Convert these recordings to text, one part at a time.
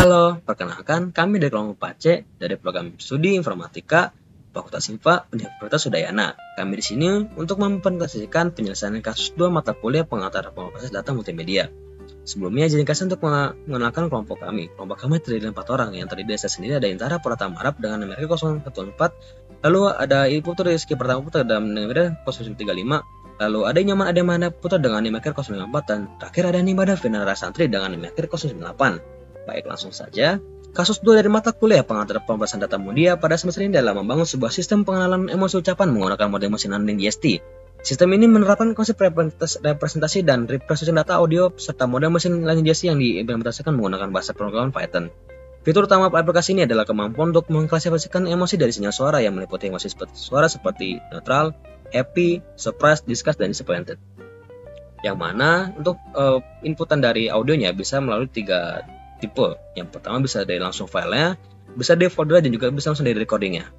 Halo, perkenalkan kami dari kelompok PACE dari program studi informatika Fakultas IPA Universitas Udayana. Kami di sini untuk mempresentasikan penyelesaian kasus 2 mata kuliah pengantar proses data multimedia. Sebelumnya, izin kasih untuk mengenalkan kelompok kami. Kelompok kami terdiri dari 4 orang, yang terdiri dari saya sendiri ada Intara Pratama Harap dengan nomor 014, lalu ada Ibu Putri Rizky Pertama Putra dengan nomor 035, lalu ada Nyoman Ademana Putra dengan nomor 054, dan terakhir ada Nimada Vinara Santri dengan nomor 098. Baik, langsung saja. Kasus 2 dari mata kuliah pengantar pembahasan data media pada semester ini adalah membangun sebuah sistem pengenalan emosi ucapan menggunakan model machine learning DST. Sistem ini menerapkan konsep representasi dan representation data audio serta model machine learning DST yang diimplementasikan menggunakan bahasa pemrograman Python. Fitur utama aplikasi ini adalah kemampuan untuk mengklasifikasikan emosi dari sinyal suara yang meliputi emosi suara seperti neutral, happy, surprise, disgust, dan disappointed. Yang mana untuk inputan dari audionya bisa melalui 3 tipe. Yang pertama bisa dari langsung filenya, bisa dari folder, dan juga bisa langsung dari recordingnya.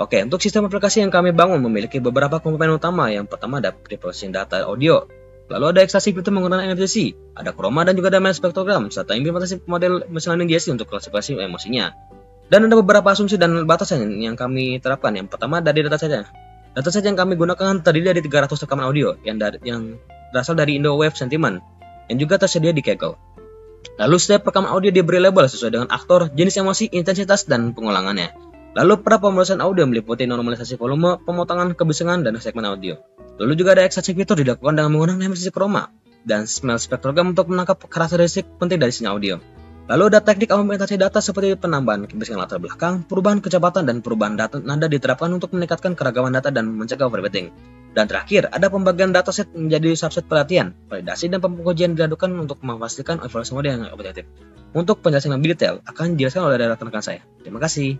Oke, untuk sistem aplikasi yang kami bangun memiliki beberapa komponen utama. Yang pertama ada preprocessing data audio, lalu ada ekstraksi fitur menggunakan MFCC, ada chroma, dan juga ada mass spectrogram, serta implementasi model machine learning DST untuk klasifikasi emosinya. Dan ada beberapa asumsi dan batasan yang kami terapkan. Yang pertama dari data saja. Data set yang kami gunakan terdiri dari 300 rekaman audio yang berasal dari Indo Wave Sentiment yang juga tersedia di Kaggle. Lalu setiap rekaman audio diberi label sesuai dengan aktor, jenis emosi, intensitas, dan pengulangannya. Lalu pada pemrosesan audio meliputi normalisasi volume, pemotongan, kebisingan, dan segmen audio. Lalu juga ada ekstraksi fitur dilakukan dengan menggunakan MFCC chroma dan smell spectrogram untuk menangkap karakteristik penting dari sinyal audio. Lalu ada teknik augmentasi data seperti penambahan kebisingan latar belakang, perubahan kecepatan, dan perubahan nada diterapkan untuk meningkatkan keragaman data dan mencegah overfitting. Dan terakhir, ada pembagian dataset menjadi subset pelatihan, validasi, dan pengujian dilakukan untuk memastikan evaluasi model yang objektif. Untuk penjelasan lebih detail, akan dijelaskan oleh rekan-rekan saya. Terima kasih.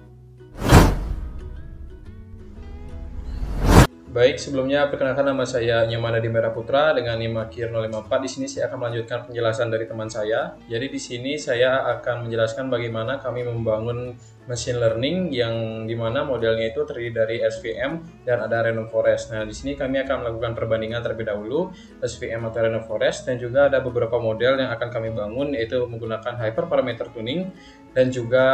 Baik, sebelumnya perkenalkan nama saya Nyoman Ademana Putra dengan NIM akhir 054. Di sini saya akan melanjutkan penjelasan dari teman saya. Jadi di sini saya akan menjelaskan bagaimana kami membangun machine learning yang dimana modelnya itu terdiri dari SVM dan ada random forest. Nah, di sini kami akan melakukan perbandingan terlebih dahulu SVM atau random forest, dan juga ada beberapa model yang akan kami bangun, yaitu menggunakan hyperparameter tuning dan juga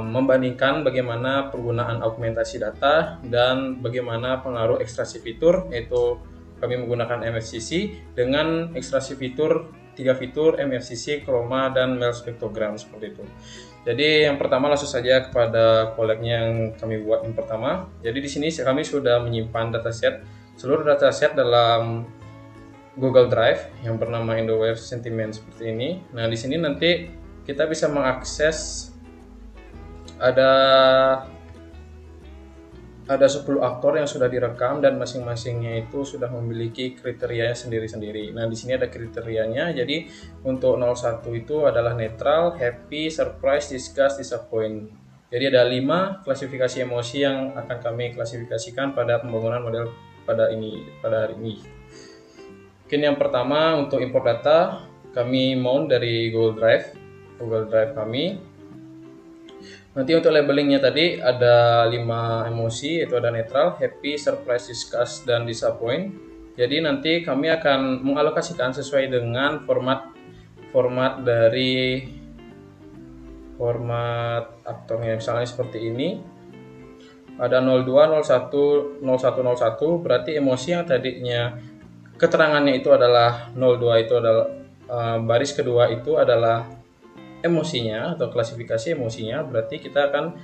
membandingkan bagaimana penggunaan augmentasi data dan bagaimana pengaruh ekstraksi fitur, yaitu kami menggunakan MFCC dengan ekstraksi fitur 3 fitur MFCC, chroma, dan mass spectrogram seperti itu. Jadi yang pertama langsung saja kepada koleknya yang kami buat yang pertama. Jadi di sini kami sudah menyimpan dataset, seluruh dataset dalam Google Drive yang bernama Indo Wave Sentiment seperti ini. Nah, di sini nanti kita bisa mengakses ada 10 aktor yang sudah direkam dan masing-masingnya itu sudah memiliki kriterianya sendiri-sendiri. Nah, di sini ada kriterianya. Jadi untuk 01 itu adalah netral, happy, surprise, disgust, disappoint. Jadi ada 5 klasifikasi emosi yang akan kami klasifikasikan pada pembangunan model pada hari ini. Mungkin yang pertama untuk import data, kami mount dari Google Drive kami. Nanti untuk labelingnya tadi ada 5 emosi, yaitu ada netral, happy, surprise, disgust, dan disappoint. Jadi nanti kami akan mengalokasikan sesuai dengan format aktornya. Misalnya seperti ini. Ada 02, 01, 01, berarti emosi yang tadinya keterangannya itu adalah 02, itu adalah baris kedua itu adalah emosinya atau klasifikasi emosinya. Berarti kita akan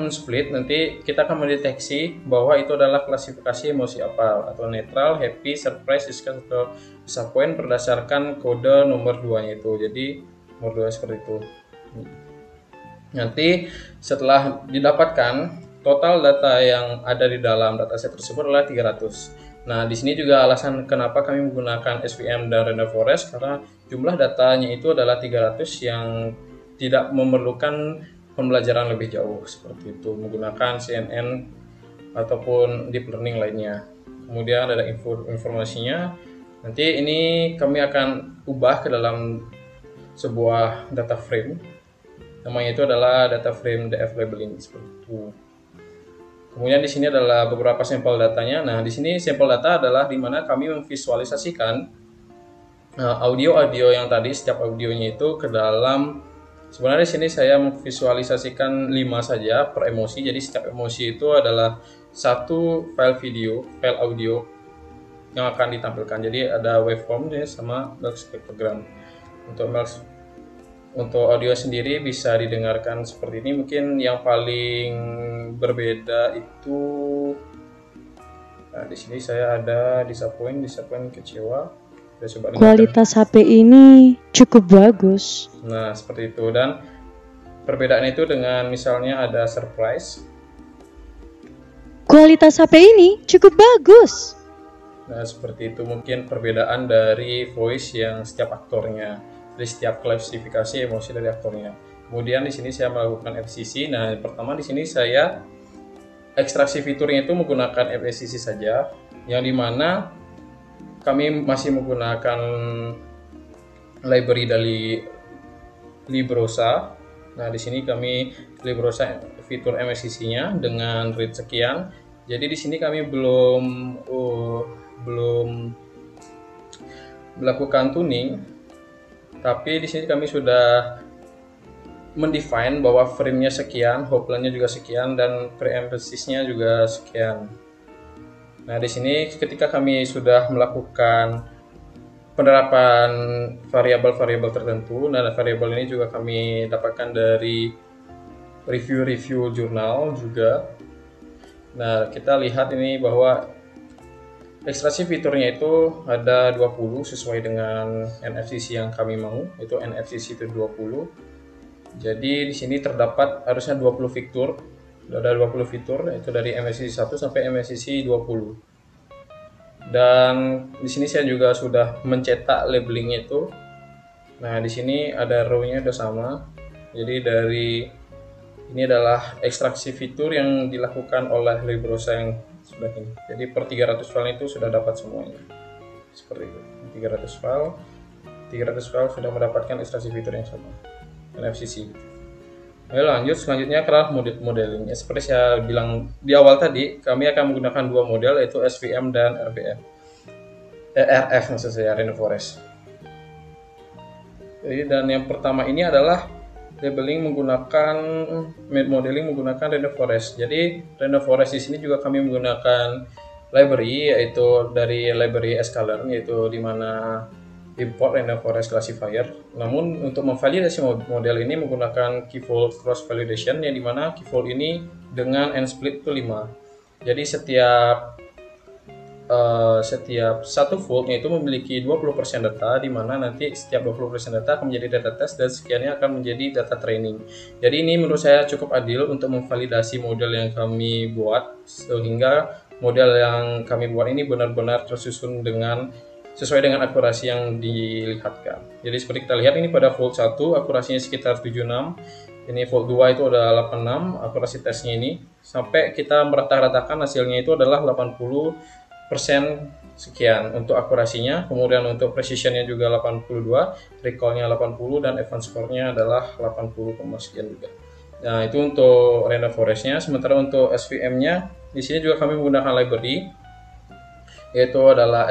men-split, nanti kita akan mendeteksi bahwa itu adalah klasifikasi emosi apa, atau netral, happy, surprise, disgust, atau disappoint berdasarkan kode nomor 2-nya itu. Jadi nomor 2 seperti itu. Nanti setelah didapatkan total data yang ada di dalam dataset tersebut adalah 300. Nah, di sini juga alasan kenapa kami menggunakan SVM dan random forest, karena jumlah datanya itu adalah 300 yang tidak memerlukan pembelajaran lebih jauh seperti itu, menggunakan CNN ataupun deep learning lainnya. Kemudian ada informasinya. Nanti ini kami akan ubah ke dalam sebuah data frame. Namanya itu adalah data frame DF labeling seperti itu. Kemudian di sini adalah beberapa sampel datanya. Nah, di sini sampel data adalah di mana kami memvisualisasikan Nah, audio yang tadi, setiap audionya itu ke dalam, sebenarnya di sini saya memvisualisasikan 5 saja per emosi. Jadi setiap emosi itu adalah satu file video, file audio yang akan ditampilkan. Jadi ada waveformnya sama spectrogram. Untuk audio sendiri bisa didengarkan seperti ini. Mungkin yang paling berbeda itu, nah di sini saya ada disappoint kecewa. Saya coba dengarkan. Kualitas HP ini cukup bagus. Nah seperti itu, dan perbedaan itu dengan misalnya ada surprise. Kualitas HP ini cukup bagus. Nah seperti itu mungkin perbedaan dari voice yang setiap aktornya, dari setiap klasifikasi emosi dari aktornya. Kemudian di sini saya melakukan FCC. Nah pertama di sini saya ekstraksi fiturnya itu menggunakan FCC saja, yang dimana kami masih menggunakan library dari Librosa. Nah, di sini kami Librosa fitur MSCC-nya dengan rate sekian. Jadi di sini kami belum melakukan tuning, tapi di sini kami sudah mendefine bahwa frame-nya sekian, hold-nya juga sekian, dan pre-emphasis-nya juga sekian. Nah, di sini ketika kami sudah melakukan penerapan variabel-variabel tertentu, nah variabel ini juga kami dapatkan dari review-review jurnal juga. Nah, kita lihat ini bahwa ekstraksi fiturnya itu ada 20 sesuai dengan NFCC yang kami mau, itu NFCC itu 20. Jadi di sini terdapat harusnya 20 fitur. Ada 20 fitur, itu dari MSCC 1 sampai MSCC 20. Dan di sini saya juga sudah mencetak labelingnya itu. Nah, di sini ada row-nya sudah sama. Jadi ini adalah ekstraksi fitur yang dilakukan oleh Librosa yang sebelah ini. Jadi per 300 file itu sudah dapat semuanya. Seperti itu. 300 file sudah mendapatkan ekstraksi fitur yang sama. NFCC. Ayo lanjut, selanjutnya adalah modeling. Seperti saya bilang di awal tadi, kami akan menggunakan dua model, yaitu SVM dan RF maksud saya, Random Forest. Jadi, dan yang pertama ini adalah modeling menggunakan Random Forest. Jadi Random Forest di sini juga kami menggunakan library, yaitu dari library Scalar, yaitu di mana import Random Forest Classifier. Namun untuk memvalidasi model ini menggunakan keyfold cross validation, yang dimana keyfold ini dengan n split itu 5. Jadi setiap satu foldnya itu memiliki 20% data, di mana nanti setiap 20% data akan menjadi data test dan sekiannya akan menjadi data training. Jadi ini menurut saya cukup adil untuk memvalidasi model yang kami buat, sehingga model yang kami buat ini benar-benar tersusun sesuai dengan akurasi yang dilihatkan. Jadi seperti kita lihat ini pada fold 1 akurasinya sekitar 76, ini fold 2 itu udah 86 akurasi tesnya ini, sampai kita merata-ratakan hasilnya itu adalah 80% sekian untuk akurasinya. Kemudian untuk precisionnya juga 82, recallnya 80, dan advance score-nya adalah 80, sekian juga. Nah, itu untuk Random Forest-nya. Sementara untuk SVM-nya di sini juga kami menggunakan library, yaitu adalah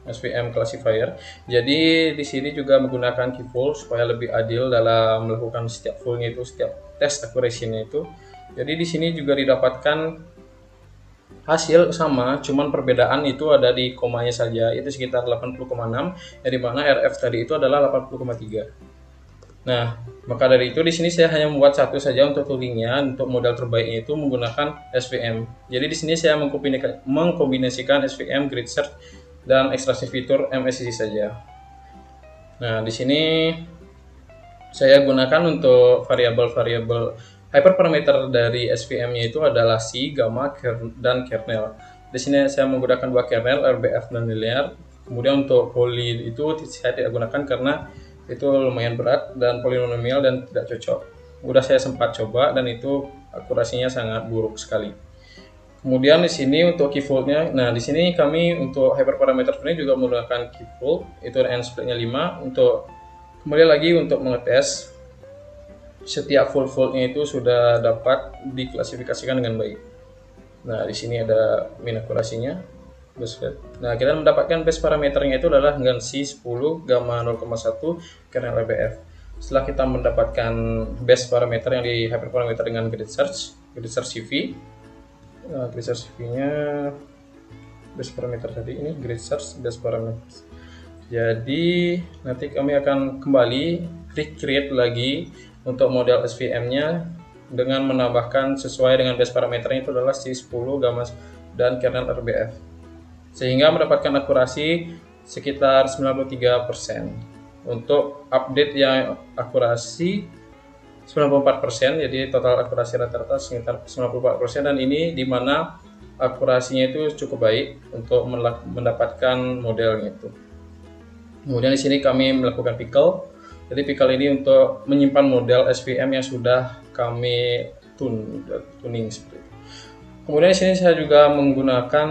SVM classifier. Jadi di sini juga menggunakan keyfold supaya lebih adil dalam melakukan setiap foldnya itu, setiap tes accuracy-nya itu. Jadi di sini juga didapatkan hasil sama, cuman perbedaan itu ada di komanya saja, itu sekitar 80,6, yang dimana RF tadi itu adalah 80,3. Nah, maka dari itu di sini saya hanya membuat satu saja untuk toolingnya. Untuk model terbaiknya itu menggunakan SVM. Jadi di sini saya mengkombinasikan SVM, grid search, dan ekstraksi fitur MSCC saja. Nah, di sini saya gunakan untuk variabel-variabel hyperparameter dari SVM-nya itu adalah C, gamma, dan kernel. Di sini saya menggunakan dua kernel, RBF dan linear. Kemudian untuk poly itu saya tidak gunakan karena itu lumayan berat dan polinomial dan tidak cocok. Udah saya sempat coba dan itu akurasinya sangat buruk sekali. Kemudian di sini untuk keyfold-nya, nah di sini kami untuk hyperparameter ini juga menggunakan keyfold, itu n split-nya 5. Untuk kembali lagi untuk mengetes setiap fold-foldnya itu sudah dapat diklasifikasikan dengan baik. Nah di sini ada min akurasinya. Nah, kita mendapatkan base parameternya itu adalah dengan C10 gamma 0,1 kernel RBF. Setelah kita mendapatkan base parameter yang di hyperparameter dengan grid search CV. Nah, grid search CV-nya base parameter tadi ini grid search base parameter. Jadi nanti kami akan kembali recreate lagi untuk model SVM-nya dengan menambahkan sesuai dengan base parameternya itu adalah C10 gamma dan kernel RBF, sehingga mendapatkan akurasi sekitar 93%. Untuk update yang akurasi 94%, jadi total akurasi rata-rata sekitar 94%, dan ini dimana akurasinya itu cukup baik untuk mendapatkan modelnya itu. Kemudian di sini kami melakukan pickle. Jadi pickle ini untuk menyimpan model SVM yang sudah kami tuning seperti itu. Kemudian di sini saya juga menggunakan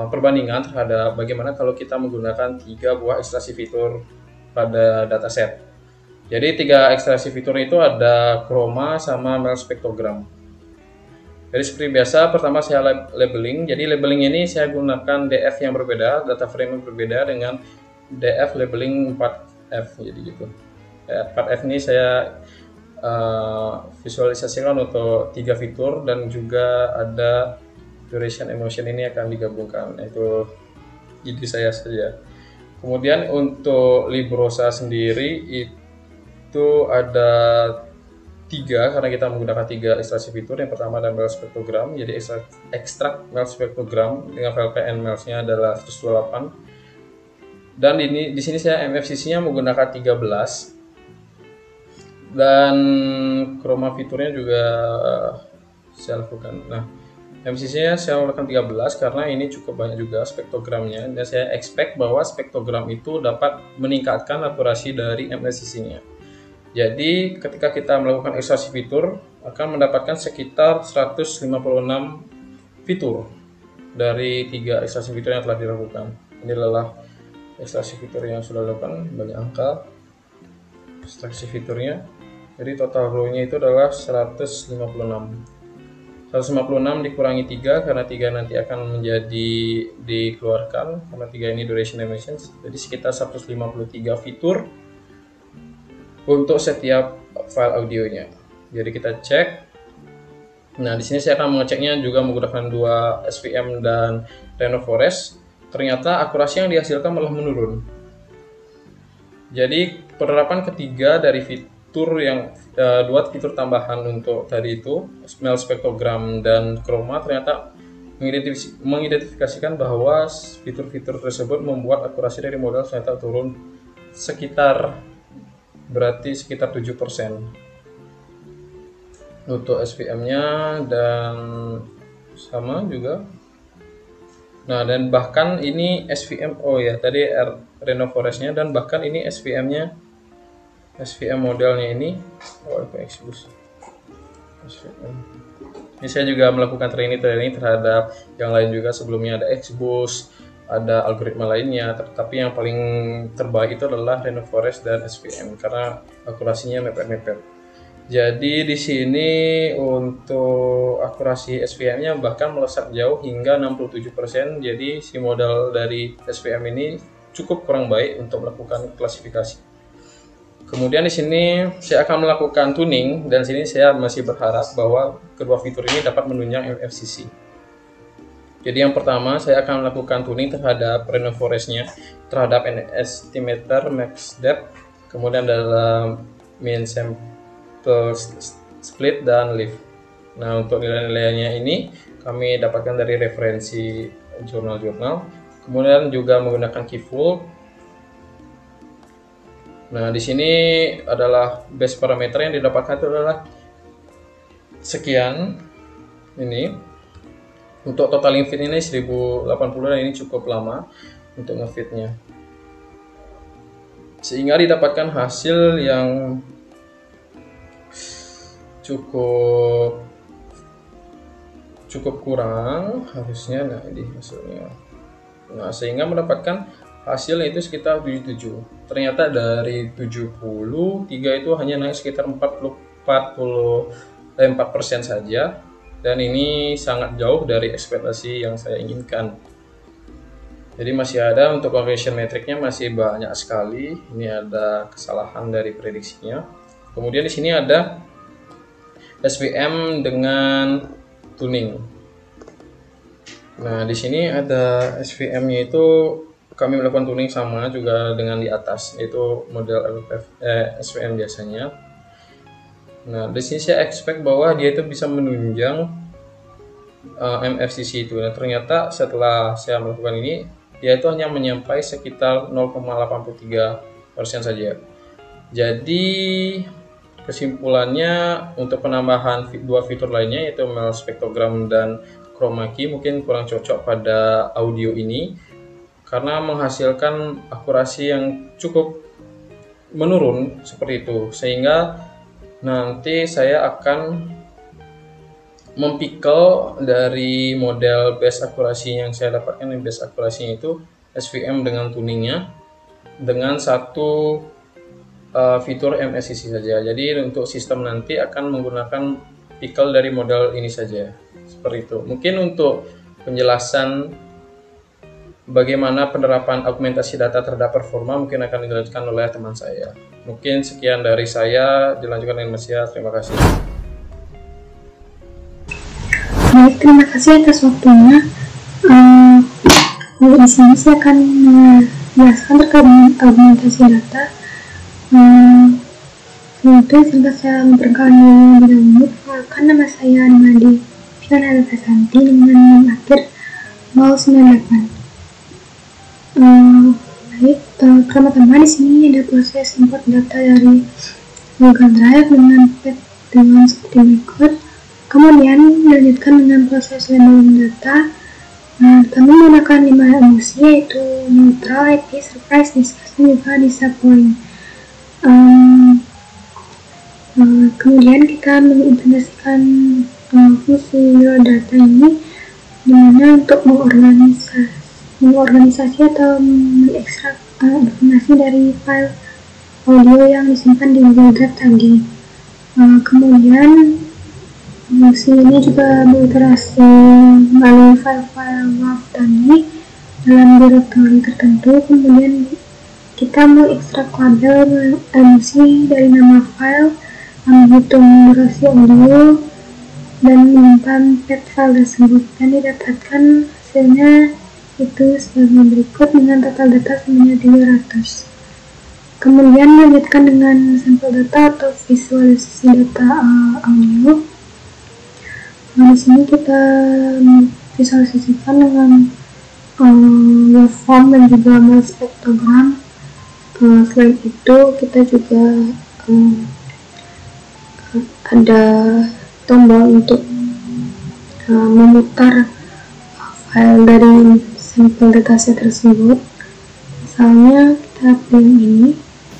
perbandingan terhadap bagaimana kalau kita menggunakan 3 buah ekstraksi fitur pada dataset. Jadi 3 ekstraksi fitur itu ada chroma sama MEL spektrogram. Jadi seperti biasa, pertama saya labeling. Jadi labeling ini saya gunakan DF yang berbeda, data frame yang berbeda dengan DF labeling 4F, jadi gitu. 4F ini saya visualisasikan untuk 3 fitur, dan juga ada duration emotion ini akan digabungkan, itu ide saya saja. Kemudian untuk Librosa sendiri itu ada 3 karena kita menggunakan 3 ekstraksi fitur. Yang pertama adalah MEL spektrogram, jadi ekstrak MEL spektrogram dengan file PN-MELS-nya adalah 128. Dan di sini saya MFCC-nya menggunakan 13, dan chroma fiturnya juga saya lakukan. Nah, MFCC-nya saya lakukan 13 karena ini cukup banyak juga spektrogramnya, dan saya expect bahwa spektrogram itu dapat meningkatkan akurasi dari MFCC-nya. Jadi ketika kita melakukan ekstraksi fitur akan mendapatkan sekitar 156 fitur dari 3 ekstraksi fitur yang telah dilakukan. Ini adalah ekstraksi fitur yang sudah dilakukan, banyak angka ekstraksi fiturnya. Jadi total row-nya itu adalah 156 dikurangi 3 karena 3 nanti akan menjadi dikeluarkan karena 3 ini duration emissions, jadi sekitar 153 fitur untuk setiap file audionya. Jadi kita cek. Nah, di sini saya akan mengeceknya juga menggunakan 2 SVM dan Rhino-Forest. Ternyata akurasi yang dihasilkan malah menurun. Jadi penerapan ketiga dari fitur yang 2 fitur tambahan untuk tadi itu MEL spektrogram dan chroma ternyata mengidentifikasikan bahwa fitur-fitur tersebut membuat akurasi dari model ternyata turun sekitar 7% untuk SVM-nya, dan sama juga. Nah, dan bahkan ini SVM, tadi Rhino-Forest-nya, dan bahkan ini SVM-nya, SVM modelnya ini, XBoost. SVM. Ini saya juga melakukan training terhadap yang lain juga. Sebelumnya ada XBoost, ada algoritma lainnya, tapi yang paling terbaik itu adalah Rhino-Forest dan SVM karena akurasinya mepet-mepet. Jadi di sini untuk akurasi SVM-nya bahkan melesat jauh hingga 67%. Jadi si model dari SVM ini cukup kurang baik untuk melakukan klasifikasi. Kemudian di sini saya akan melakukan tuning, dan di sini saya masih berharap bahwa kedua fitur ini dapat menunjang MFCC. Jadi yang pertama saya akan melakukan tuning terhadap Rhino-Forest-nya, terhadap estimator max depth, kemudian dalam mean sample split dan lift. Nah, untuk nilai-nilainya ini kami dapatkan dari referensi jurnal-jurnal, kemudian juga menggunakan keyfold. Nah, di sini adalah base parameter yang didapatkan itu adalah sekian ini. Untuk total fit ini 1080, dan ini cukup lama untuk ngefitnya, sehingga didapatkan hasil yang cukup kurang harusnya. Nah, ini hasilnya. Nah, sehingga mendapatkan hasil itu sekitar 77. Ternyata dari 73 itu hanya naik sekitar 4% saja, dan ini sangat jauh dari ekspektasi yang saya inginkan. Jadi masih ada untuk conversion metricnya masih banyak sekali. Ini ada kesalahan dari prediksinya. Kemudian di sini ada SVM dengan tuning. Nah, di sini ada SVM-nya itu kami melakukan tuning sama juga dengan di atas, yaitu model SVM biasanya. Nah, di sini saya expect bahwa dia itu bisa menunjang MFCC itu. Nah, ternyata setelah saya melakukan ini, dia itu hanya menyampai sekitar 0,83% saja. Jadi kesimpulannya untuk penambahan dua fitur lainnya yaitu MEL spektrogram dan chroma key mungkin kurang cocok pada audio ini karena menghasilkan akurasi yang cukup menurun seperti itu, sehingga nanti saya akan mempikel dari model base akurasi yang saya dapatkan. Base akurasinya itu SVM dengan tuningnya dengan satu fitur MSCC saja. Jadi untuk sistem nanti akan menggunakan pickle dari model ini saja. Seperti itu. Mungkin untuk penjelasan bagaimana penerapan augmentasi data terhadap performa mungkin akan dijelaskan oleh teman saya. Mungkin sekian dari saya, dilanjutkan dengan Mas Yas. Terima kasih. Baik, terima kasih atas waktunya. Di sini saya akan menjelaskan terkait dengan augmentasi data. Itu singkat saya memperkenalkan diri lebih lanjut. Nama saya Madi Fiona Alvasanti dengan NIM akhir 098. Baik, pertama-tama di sini ada proses import data dari Google Drive dengan path dengan seperti berikut. Kemudian dilanjutkan dengan proses labeling data. Kami menggunakan 5 emosi yaitu neutral, happy, surprise, disgust, dan juga disappoint. Kemudian kita mengimplementasikan fungsi raw data ini dimana untuk mengorganisasi atau mengekstrak informasi dari file audio yang disimpan di Google Drive tadi. Kemudian fungsi ini juga beriterasi melalui file-file WAV tadi dalam direktori tertentu. Kemudian kita mengekstrak label emosi dari nama file, menghitung durasi audio, dan menyimpan path file tersebut, dan didapatkan hasilnya itu sebagai berikut dengan total data sebanyak 300. Kemudian dilanjutkan dengan sampel data atau visualisasi data audio. Di sini kita visualisasikan dengan waveform dan juga MEL spektrogram. Selain itu kita juga ada tombol untuk memutar file dari sampel dataset tersebut. Misalnya kita pilih ini.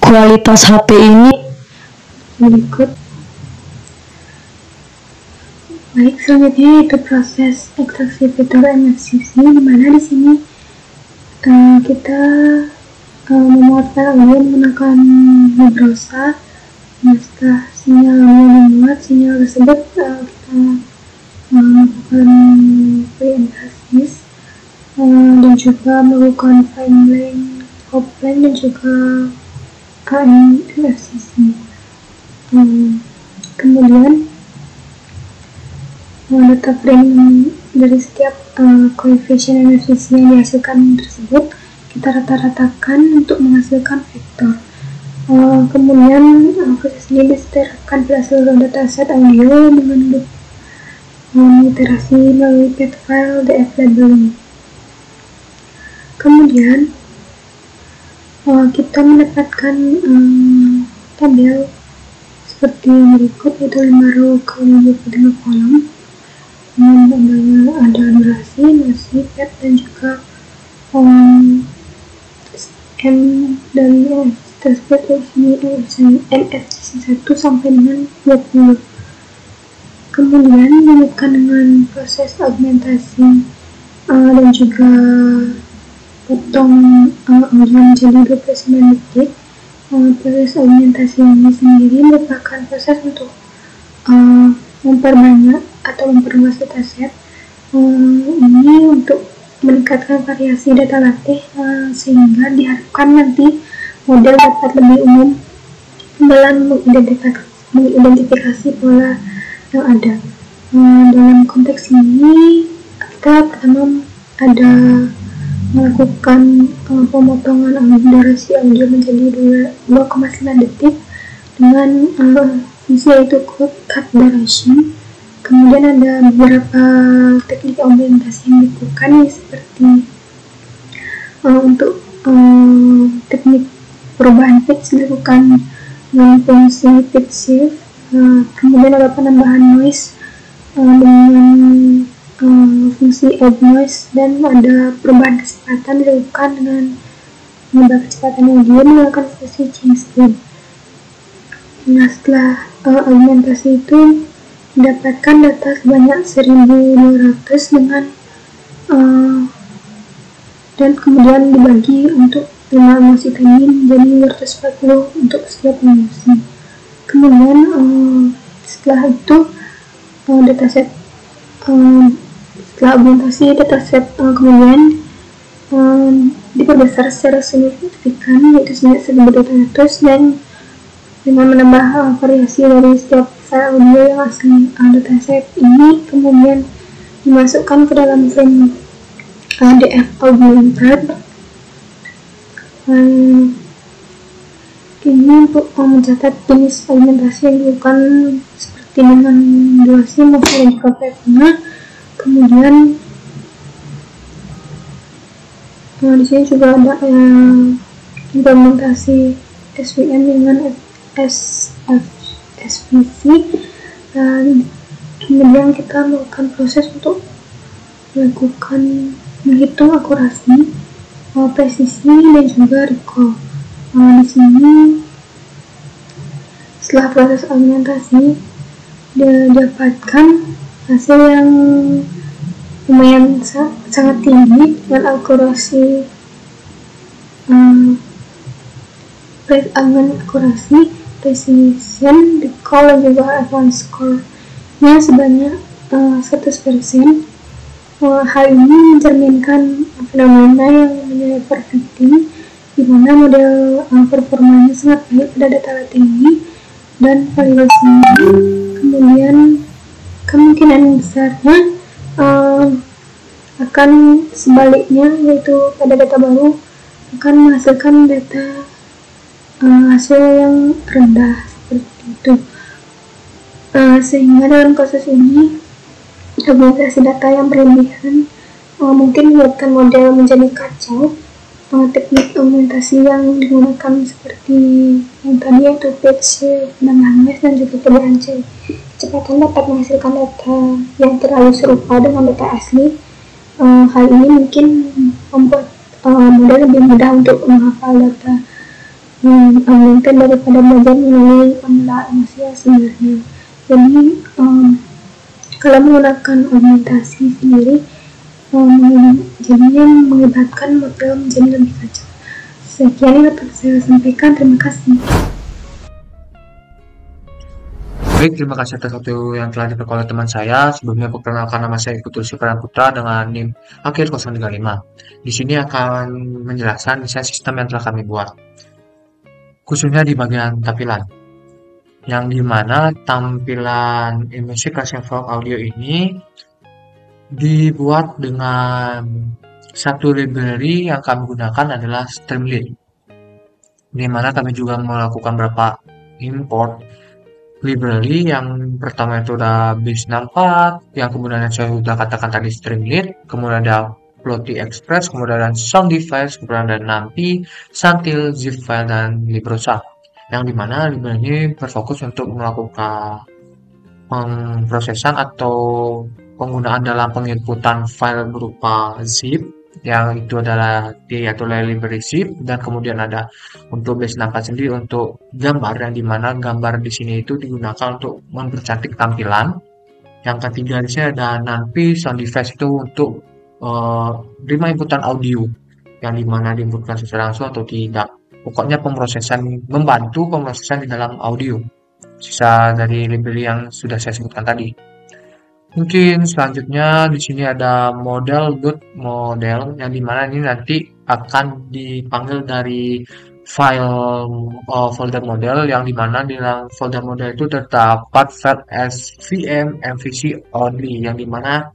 Kualitas HP ini Berikut. Baik, selanjutnya itu proses ekstraksi fitur MFCC, di mana di sini kita memuat file audio menggunakan Nebrosa. Setelah sinyal audio dimuat, sinyal tersebut kita melakukan pre-analysis dan juga melakukan fine blank, copland, dan juga MFCC. Kemudian data frame dari setiap koefisien MFCC yang dihasilkan tersebut kita rata-ratakan untuk menghasilkan vektor. Kemudian proses ini diterapkan pada seluruh dataset audio dengan loop iterasi melalui path file DF labeling. Kemudian kita mendapatkan tabel seperti berikut, yaitu 5 row kali 23 kolom. Ada durasi, path, dan juga M dari tersebut MFCC 1 sampai dengan 20. Kemudian dilanjutkan dengan proses augmentasi dan juga potong audio menjadi 29 detik. Proses augmentasi ini sendiri merupakan proses untuk memperbanyak atau memperluas dataset ini untuk meningkatkan variasi variasi data latih sehingga diharapkan nanti model dapat lebih umum dalam mengidentifikasi pola yang ada. Dalam konteks ini kita pertama ada melakukan pemotongan durasi audio menjadi 2,9 detik dengan fungsi yaitu cut duration. Kemudian ada beberapa teknik augmentasi yang dilakukan seperti untuk teknik perubahan pitch dilakukan dengan fungsi pitch shift. Kemudian ada penambahan noise dengan fungsi add noise, dan ada perubahan kecepatan dilakukan dengan mengubah kecepatan audio menggunakan fungsi change speed. Nah, setelah augmentasi itu mendapatkan data sebanyak 1200 dengan dan kemudian dibagi untuk 5 emosi training, jadi 240 untuk setiap emosi. Kemudian setelah itu dataset setelah augmentasi dataset kemudian diperbesar secara signifikan, yaitu sebanyak 1200, dan dengan menambah variasi dari setiap file audio yang asli. Dataset ini kemudian dimasukkan ke dalam frame DF augmented. Ini untuk mencatat jenis augmentasi yang dilakukan seperti dengan durasi maupun dan juga platnya. Kemudian di sini juga ada implementasi SVM dengan SVC, dan kemudian kita melakukan proses untuk menghitung akurasi, presisi, dan juga recall. Di sini setelah proses augmentasi didapatkan hasil yang lumayan sangat tinggi dengan akurasi precision, recall, dan juga advanced score-nya sebanyak 100%. Hal ini mencerminkan fenomena yang namanya overfitting, di mana model performanya sangat baik pada data latih dan validasinya. Kemudian kemungkinan besarnya akan sebaliknya, yaitu pada data baru akan menghasilkan data hasil yang rendah seperti itu. Sehingga dalam kasus ini augmentasi data yang berlebihan mungkin menyebabkan model menjadi kacau. Teknik augmentasi yang digunakan seperti yang tadi, yaitu pitch, penambahan noise, dan juga perubahan kecepatan dapat menghasilkan data yang terlalu serupa dengan data asli. Hal ini mungkin membuat model lebih mudah untuk menghafal data augmented daripada belajar melalui pengelolaan emosi yang sebenarnya. Jadi kalau menggunakan augmentasi sendiri jadinya mengibatkan model menjadi lebih kacau. Sekian yang dapat saya sampaikan, terima kasih. Baik, terima kasih atas waktu yang telah diperoleh oleh teman saya. Sebelumnya perkenalkan, nama saya Ikutul Syukuran Putra dengan NIM akhir 035. Di sini akan menjelaskan desain sistem yang telah kami buat, khususnya di bagian tampilan, yang dimana tampilan Immersive Classroom Vlog audio ini dibuat dengan satu library yang kami gunakan adalah Streamlit, dimana kami juga melakukan beberapa import library. Yang pertama itu ada Base 64, yang kemudian saya sudah katakan tadi Streamlit, kemudian ada Plotly Express, kemudian ada Sounddevice, kemudian ada NumPy, Santil, Zip File, dan Librosa, yang dimana library ini berfokus untuk melakukan pemrosesan atau penggunaan dalam penginputan file berupa zip, yang itu adalah yaitu library zip, dan kemudian ada untuk Base 64 sendiri untuk gambar, yang dimana gambar di sini itu digunakan untuk mempercantik tampilan. Yang ketiga di sini ada NumPy, Sounddevice itu untuk 5 inputan audio, yang dimana diinputkan secara langsung atau tidak. Pokoknya membantu pemrosesan di dalam audio, sisa dari library yang sudah saya sebutkan tadi. Mungkin selanjutnya di sini ada model yang dimana ini nanti akan dipanggil dari file folder model yang dimana di dalam folder model itu terdapat file svm mvc only yang dimana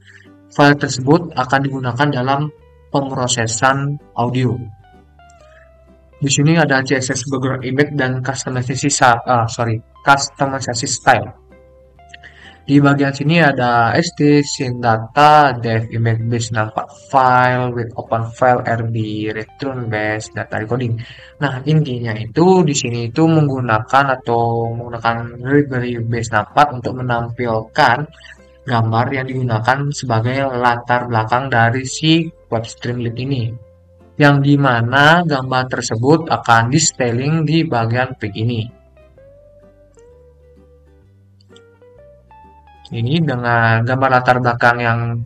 file tersebut akan digunakan dalam pemrosesan audio. Di sini ada CSS background image dan customization style. Di bagian sini ada SD, scene data, dev image base nampak file with open file RB return base data recording. Nah, intinya itu di sini itu menggunakan library base nampak untuk menampilkan gambar yang digunakan sebagai latar belakang dari si web streamlit ini. Yang dimana gambar tersebut akan di styling di bagian pick ini. Ini dengan gambar latar belakang yang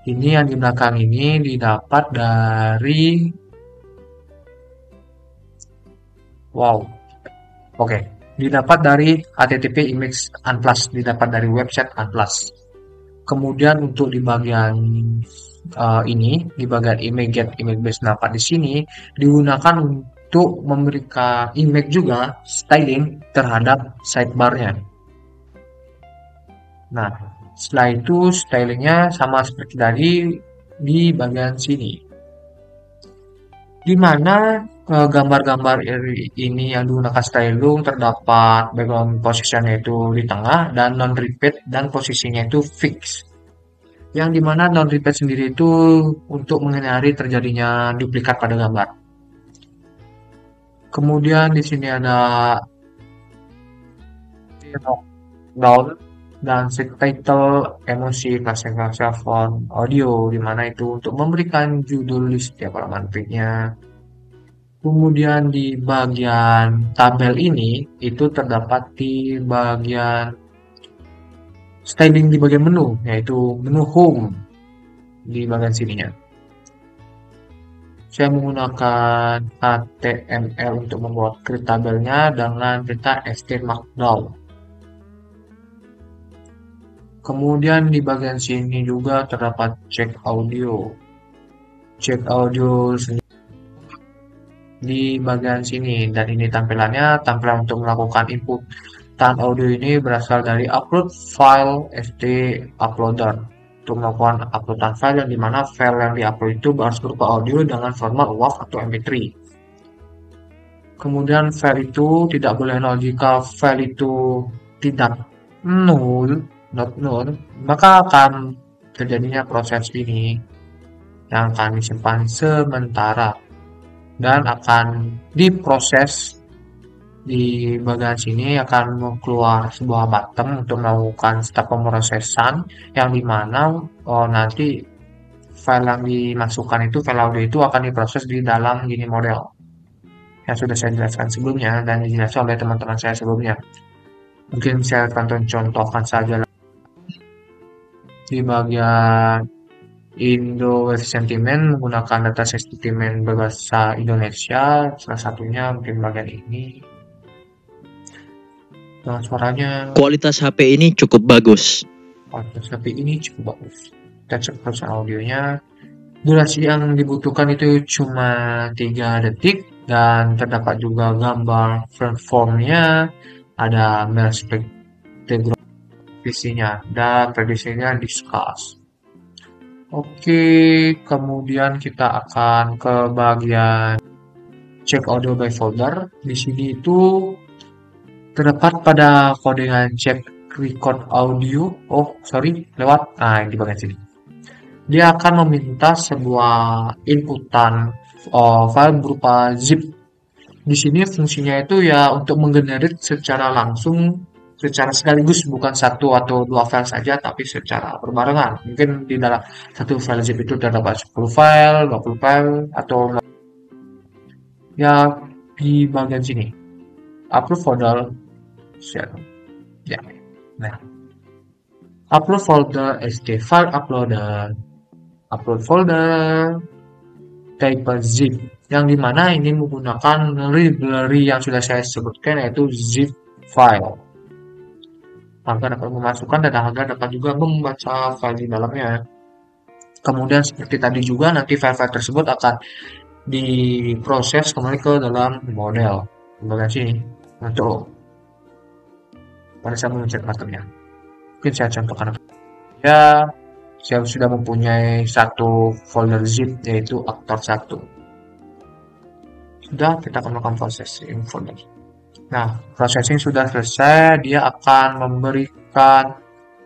di belakang ini didapat dari didapat dari HTTP image Unplus, didapat dari website Unplus. Kemudian untuk di bagian di bagian image base dapat di sini digunakan untuk memberikan image juga styling terhadap sidebarnya. Nah, setelah itu stylingnya sama seperti tadi di bagian sini, di mana gambar-gambar ini yang digunakan styling terdapat background posisinya itu di tengah dan non-repeat dan posisinya itu fix. Yang dimana non-repeat sendiri itu untuk menghindari terjadinya duplikat pada gambar. Kemudian di sini ada down dan subtitle emosi klasifikasi font audio, dimana itu untuk memberikan judul list setiap halaman page-nya. Kemudian di bagian tabel ini itu terdapat di bagian styling di bagian menu, yaitu menu home di bagian sininya. Saya menggunakan HTML untuk membuat grid tabelnya dengan perintah st markdown. Kemudian di bagian sini juga terdapat check audio. Check audio di bagian sini, dan ini tampilan untuk melakukan input dan audio ini berasal dari upload file SD uploader untuk melakukan uploadan file yang dimana file yang diupload itu harus berupa audio dengan format WAV atau MP3. Kemudian file itu tidak boleh nol. Jika file itu tidak not null, maka akan terjadinya proses ini yang akan disimpan sementara dan akan diproses. Di bagian sini akan keluar sebuah button untuk melakukan step pemrosesan yang dimana nanti file yang dimasukkan itu, file audio itu akan diproses di dalam gini model yang sudah saya jelaskan sebelumnya dan dijelaskan oleh teman-teman saya sebelumnya. Mungkin saya akan contohkan saja di bagian Indo Web Sentiment menggunakan data sentimen berbahasa Indonesia, salah satunya mungkin bagian ini. Nah, suaranya kualitas HP ini cukup bagus. Kita cek proses audionya. Durasi yang dibutuhkan itu cuma 3 detik dan terdapat juga gambar frame-nya, ada merespek visinya dan prediksinya discuss. Oke, kemudian kita akan ke bagian check audio by folder. Di sini itu terdapat pada kodean check record audio. Di bagian sini. Dia akan meminta sebuah inputan file berupa zip. Di sini fungsinya itu ya untuk menggenerate secara sekaligus, bukan satu atau dua file saja, tapi secara berbarengan. Mungkin di dalam satu file zip itu terdapat 10 file, 20 file, atau ya di bagian sini. Upload folder, upload folder SD file uploader, upload folder type zip, yang dimana ini menggunakan library yang sudah saya sebutkan, yaitu zip file. agar dapat memasukkan dan agar dapat juga membaca file di dalamnya. Kemudian seperti tadi juga nanti file-file tersebut akan diproses kembali ke dalam model di bagian sini untuk pada saat mencet buttonnya. Mungkin saya contohkan ya, saya sudah mempunyai satu folder zip yaitu aktor 1. Sudah, kita akan melakukan processing folder. Nah, processing sudah selesai, dia akan memberikan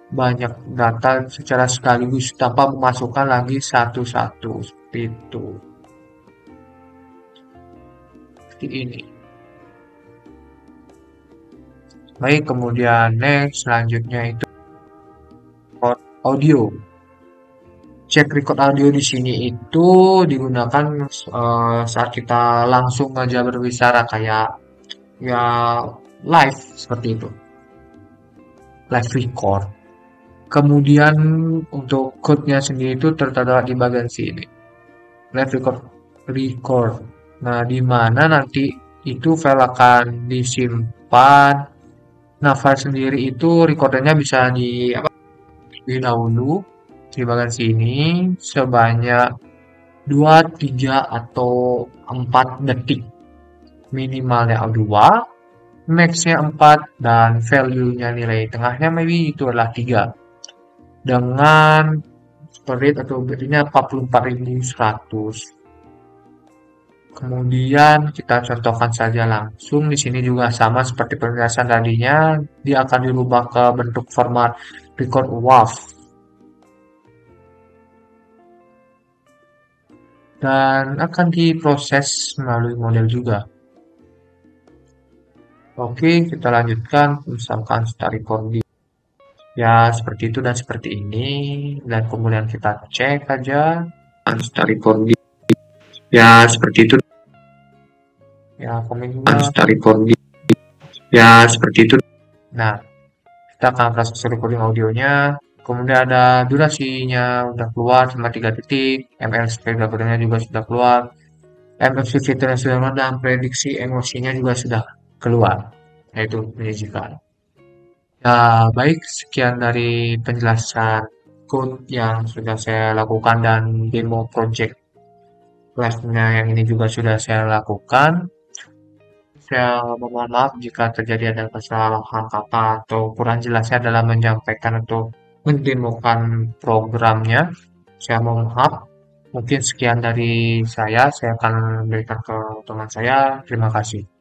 banyak data secara sekaligus tanpa memasukkan lagi satu-satu seperti itu. Seperti ini. Baik, kemudian next selanjutnya itu record audio. Cek record audio di sini itu digunakan saat kita langsung aja berbicara kayak ya live seperti itu. Live record. Kemudian untuk code-nya sendiri itu tertera di bagian sini. Live record. Nah, di mana nanti itu file akan disimpan. Nah, file sendiri itu recordernya bisa di dahulu di bagian sini sebanyak 2, 3 atau 4 detik. Minimalnya 2, max-nya 4 dan value-nya nilai tengahnya maybe itu adalah 3. Dengan rate atau bit-nya 44.100. Kemudian kita contohkan saja langsung. Di sini juga sama seperti penjelasan tadinya, dia akan dirubah ke bentuk format record WAV. Dan akan diproses melalui model juga. Oke, kita lanjutkan. Misalkan start recording. Ya, seperti itu dan seperti ini. Dan kemudian kita cek aja. Start recording. Ya, seperti itu. Ya, komennya start recording. Ya, seperti itu. Nah, kita akan proses recording audionya. Kemudian ada durasinya udah keluar cuma 3 detik. MLSP recordingnya juga sudah keluar. MFC fiturnya sudah keluar dan prediksi emosinya juga sudah keluar. Yaitu menyajikan. Ya, baik, sekian dari penjelasan code yang sudah saya lakukan dan demo project live-nya yang ini juga sudah saya lakukan. Saya mohon maaf jika terjadi ada kesalahan kata atau kurang jelasnya dalam menyampaikan atau mendemokan programnya. Saya mohon maaf. Mungkin sekian dari saya akan berikan ke teman saya. Terima kasih.